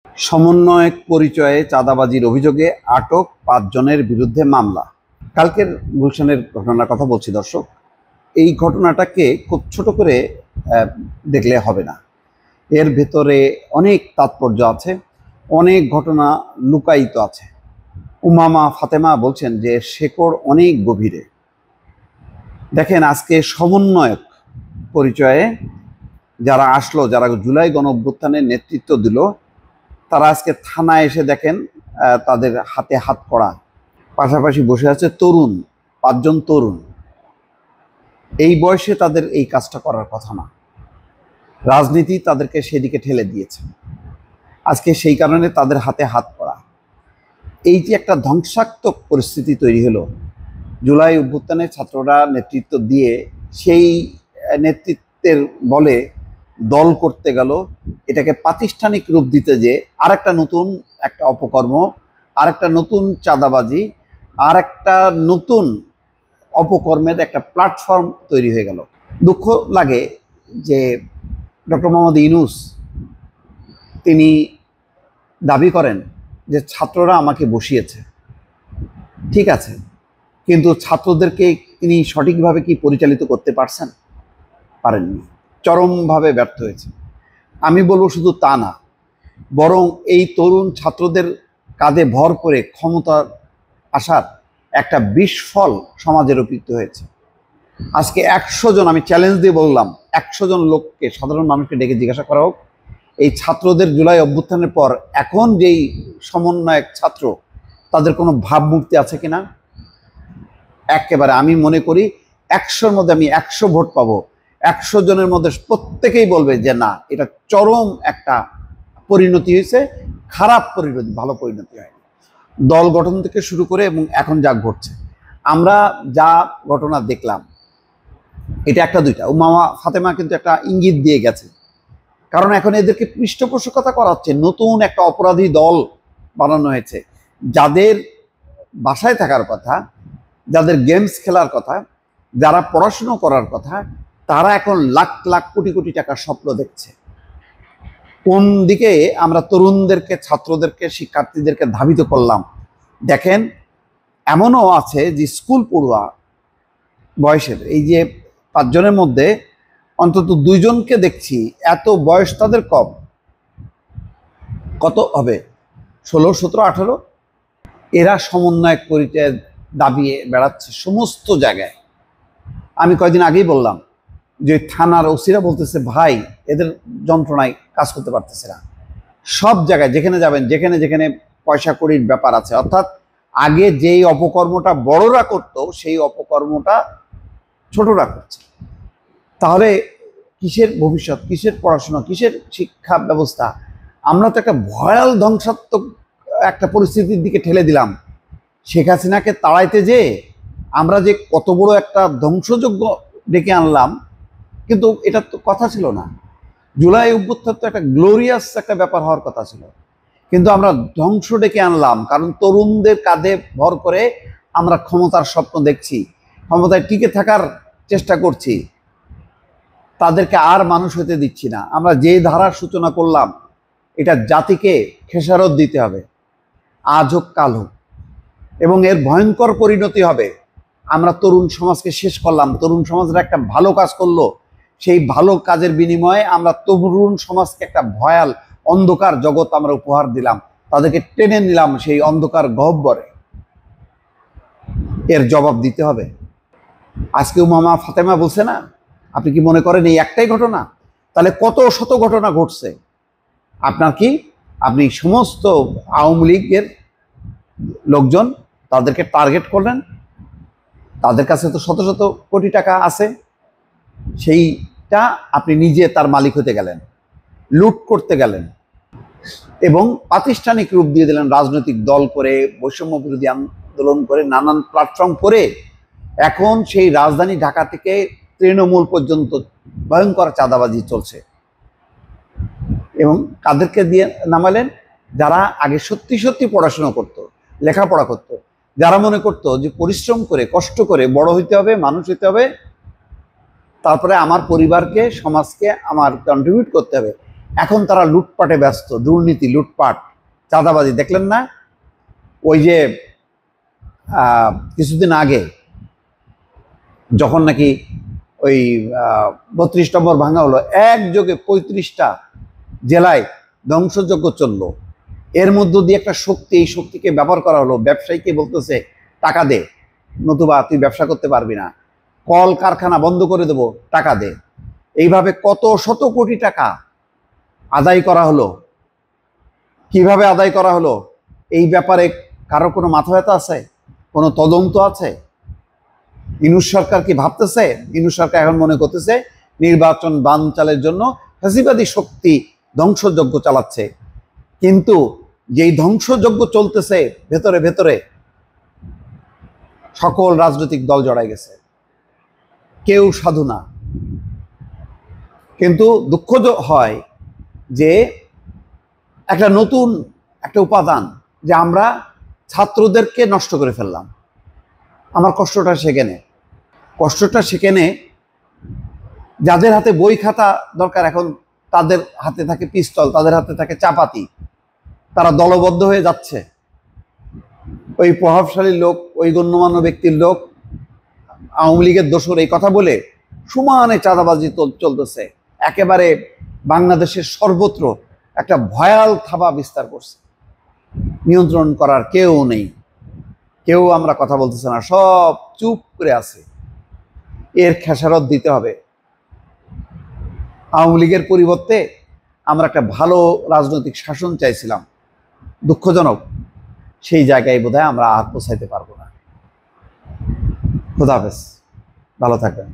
সমন্বয়ক পরিচয়ে চাঁদাবাজির অভিযোগে আটক ৫ জনের বিরুদ্ধে মামলা। কালকের গুলশানের ঘটনার কথা বলছি দর্শক। এই ঘটনাটাকে খুব ছোট করে দেখলে হবে না, এর ভেতরে অনেক তাৎপর্য আছে, অনেক ঘটনা লুকায়িত আছে। উমামা ফাতেমা বলছেন যে শেকড় অনেক গভীরে। দেখেন, আজকে সমন্বয়ক পরিচয়ে যারা আসলো, যারা জুলাই গণঅভ্যুত্থানের নেতৃত্ব দিল, তারা আজকে থানায় এসে দেখেন তাদের হাতে হাত করা, পাশাপাশি বসে আছে তরুণ, ৫ জন তরুণ। এই বয়সে তাদের এই কাজটা করার কথা না, রাজনীতি তাদেরকে সেদিকে ঠেলে দিয়েছে। আজকে সেই কারণে তাদের হাতে হাত করা, এই যে একটা ধ্বংসাত্মক পরিস্থিতি তৈরি হলো, জুলাই অভ্যুত্থানে ছাত্ররা নেতৃত্ব দিয়ে সেই নেতৃত্বের বলে দল করতে গেল, এটাকে প্রাতিষ্ঠানিক রূপ দিতে যে আরেকটা নতুন একটা অপকর্ম, আরেকটা নতুন চাঁদাবাজি, আর একটা নতুন অপকর্মের একটা প্ল্যাটফর্ম তৈরি হয়ে গেল। দুঃখ লাগে যে ডক্টর মোহাম্মদ ইউনূস তিনি দাবি করেন যে ছাত্ররা আমাকে বসিয়েছে। ঠিক আছে, কিন্তু ছাত্রদেরকে তিনি সঠিকভাবে কি পরিচালিত করতে পারছেন? পারেননি, চরমভাবে ব্যর্থ হয়েছে। আমি বলবো শুধু তা না, বরং এই তরুণ ছাত্রদের কাঁধে ভর করে ক্ষমতার আসার একটা বিস্ফল সমাজে রূপিত হয়েছে। আজকে ১০০ জন, আমি চ্যালেঞ্জ দিয়ে বললাম, ১০০ জন লোককে, সাধারণ মানুষকে ডেকে জিজ্ঞাসা করা হোক, এই ছাত্রদের জুলাই অভ্যুত্থানের পর এখন যেই সমন্বয়ক ছাত্র, তাদের কোনো ভাবমূর্তি আছে কিনা? একেবারে আমি মনে করি ১০০-র মধ্যে আমি ১০০ ভোট পাবো। ১০০ জনের মধ্যে প্রত্যেকেই বলবে যে না, এটা চরম একটা পরিণতি হয়েছে, খারাপ পরিণতি, ভালো পরিণতি হয়নি। দল গঠন থেকে শুরু করে এবং এখন যা ঘটছে, আমরা যা ঘটনা দেখলাম, এটা একটা দুইটা। উমামা ফাতেমা কিন্তু একটা ইঙ্গিত দিয়ে গেছে, কারণ এখন এদেরকে পৃষ্ঠপোষকতা করা হচ্ছে, নতুন একটা অপরাধী দল বানানো হয়েছে, যাদের বাসায় থাকার কথা, যাদের গেমস খেলার কথা, যারা পড়াশুনো করার কথা, তারা এখন লাখ লাখ কোটি কোটি টাকার স্বপ্ন দেখছে। কোন দিকে আমরা তরুণদেরকে, ছাত্রদেরকে, শিক্ষার্থীদেরকে ধাবিত করলাম? দেখেন, এমনও আছে যে স্কুল পড়ুয়া বয়সের, এই যে ৫ জনের মধ্যে অন্তত ২ জনকে দেখছি এত বয়স তাদের কম, কত হবে, ১৬, ১৭, ১৮। এরা সমন্বয়ক পরিচয় দাবিয়ে বেড়াচ্ছে সমস্ত জায়গায়। আমি কয়েকদিন আগেই বললাম যে থানার ওসিরা বলতেছে ভাই, এদের যন্ত্রণায় কাজ করতে পারতেছে না। সব জায়গায় যেখানে যাবেন, যেখানে যেখানে পয়সা কড়ির ব্যাপার আছে, অর্থাৎ আগে যেই অপকর্মটা বড়রা করত, সেই অপকর্মটা ছোটরা করছে। তাহলে কিসের ভবিষ্যৎ, কিসের পড়াশোনা, কিসের শিক্ষা ব্যবস্থা? আমরা তো একটা ভয়াল ধ্বংসাত্মক একটা পরিস্থিতির দিকে ঠেলে দিলাম। শেখ হাসিনাকে তাড়াইতে যে আমরা যে কত বড় একটা ধ্বংসযজ্ঞ ডেকে আনলাম, কিন্তু এটা তো কথা ছিল না। জুলাই অভ্যুত্থান তো একটা গ্লোরিয়াস একটা ব্যাপার হওয়ার কথা ছিল, কিন্তু আমরা ধ্বংস ডেকে আনলাম, কারণ তরুণদের কাঁধে ভর করে আমরা ক্ষমতার স্বপ্ন দেখছি, ক্ষমতায় টিকে থাকার চেষ্টা করছি, তাদেরকে আর মানুষ হতে দিচ্ছি না। আমরা যে ধারার সূচনা করলাম, এটা জাতিকে খেসারত দিতে হবে, আজ হোক কাল হোক, এবং এর ভয়ঙ্কর পরিণতি হবে। আমরা তরুণ সমাজকে শেষ করলাম, তরুণ সমাজরা একটা ভালো কাজ করলো, সেই ভালো কাজের বিনিময়ে আমরা তরুণ সমাজকে একটা ভয়াল অন্ধকার জগৎ আমরা উপহার দিলাম, তাদেরকে টেনে নিলাম সেই অন্ধকার গহ্বরে। এর জবাব দিতে হবে। আজকে উমামা ফাতেমা বলছে না, আপনি কি মনে করেন এই একটাই ঘটনা? তাহলে কত শত ঘটনা ঘটছে? আপনার কি, আপনি সমস্ত আওয়ামী লীগের লোকজন তাদেরকে টার্গেট করলেন, তাদের কাছে তো শত শত কোটি টাকা আছে, সেইটা আপনি নিজে তার মালিক হতে গেলেন, লুট করতে গেলেন এবং প্রাতিষ্ঠানিক রূপ দিয়ে দিলেন, রাজনৈতিক দল করে, বৈষম্য বিরোধী আন্দোলন করে, নানান প্ল্যাটফর্ম করে। এখন সেই রাজধানী ঢাকা থেকে তৃণমূল পর্যন্ত ভয়ঙ্কর চাঁদাবাজি চলছে। এবং কাদেরকে দিয়ে নামালেন? যারা আগে সত্যি সত্যি পড়াশোনা করতো, লেখাপড়া করতো, যারা মনে করতো যে পরিশ্রম করে, কষ্ট করে বড় হইতে হবে, মানুষ হইতে হবে, তারপরে আমার পরিবারকে, সমাজকে আমার কন্ট্রিবিউট করতে হবে, এখন তারা লুটপাটে ব্যস্ত, দুর্নীতি, লুটপাট, চাঁদাবাজি। দেখলেন না ওই যে কিছুদিন আগে যখন নাকি ওই 32 নম্বর ভাঙা হলো, একযোগে 35টা জেলায় ধ্বংসযজ্ঞ চললো। এর মধ্য দিয়ে একটা শক্তি, এই শক্তিকে ব্যবহার করা হলো। ব্যবসায়ীকে বলতেছে টাকা দে, নতুবা তুই ব্যবসা করতে পারবি না, কল কারখানা বন্ধ করে দেবো, টাকা দে। এইভাবে কত শত কোটি টাকা আদায় করা হলো। কিভাবে আদায় করা হলো এই ব্যাপারে কারো কোনো মাথা ব্যথা আছে? কোনো তদন্ত আছে? ইউনূস সরকার কি ভাবতেছে? ইউনূস সরকার এখন মনে করতেছে নির্বাচন বানচালের জন্য ফ্যাসিবাদী শক্তি ধ্বংসযজ্ঞ চালাচ্ছে। কিন্তু যেই ধ্বংসযজ্ঞ চলতেছে ভেতরে ভেতরে সকল রাজনৈতিক দল জড়াই গেছে, কেউ সাধু না। কিন্তু দুঃখ হয় যে একটা নতুন একটা উপাদান, যে আমরা ছাত্রদেরকে নষ্ট করে ফেললাম। আমার কষ্টটা সেখানে, কষ্টটা সেখানে যাদের হাতে বই খাতা দরকার, এখন তাদের হাতে থাকে পিস্তল, তাদের হাতে থাকে চাপাতি। তারা দলবদ্ধ হয়ে যাচ্ছে। ওই প্রভাবশালী লোক, ওই গণ্যমান্য ব্যক্তির লোক, আওয়ামী লীগের দোসর, এই কথা বলে সমানে চাঁদাবাজি চলতেছে। একেবারে বাংলাদেশের সর্বত্র একটা ভয়াল থাবা বিস্তার করছে। নিয়ন্ত্রণ করার কেউ নেই, কেউ আমরা কথা বলতেছে না, সব চুপ করে আছে। এর খেসারত দিতে হবে। আওয়ামী লীগের পরিবর্তে আমরা একটা ভালো রাজনৈতিক শাসন চাইছিলাম। দুঃখজনক, সেই জায়গায় বোধহয় আমরা আর পৌঁছাইতে পারবো না। খোদা হাফেজ, ভালো থাকবেন।